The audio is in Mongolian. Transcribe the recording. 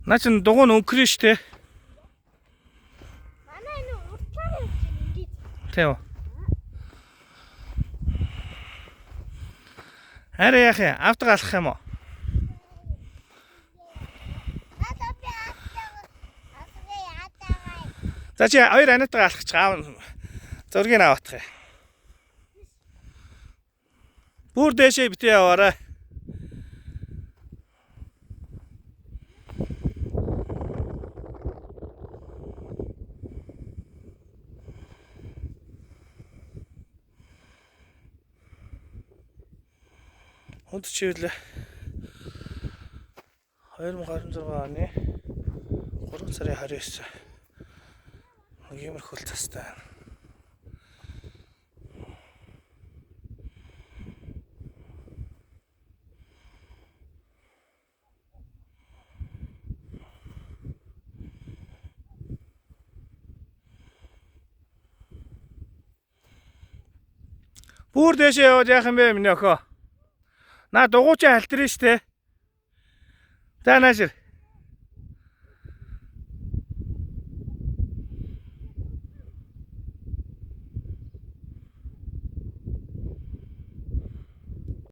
Наа чин дугуй нь өнгөрөн штэ. Манай энэ уртлаар явж байна ингээд. Тийм үү. Арай яах юм? Автаг алах юм уу? За чи хоёр анаатаа алах ч аав зургийг аваадах юм. Бүр дээшээ битээ яваарай. Хонт чивэл 2016 оны 3 сарын 29 нэг иймэрхүү цастай байна. Бүр дэшээ яваад яах юм бэ минь өхөө? Наа дугуйчаа халтрын штэ. За наашир.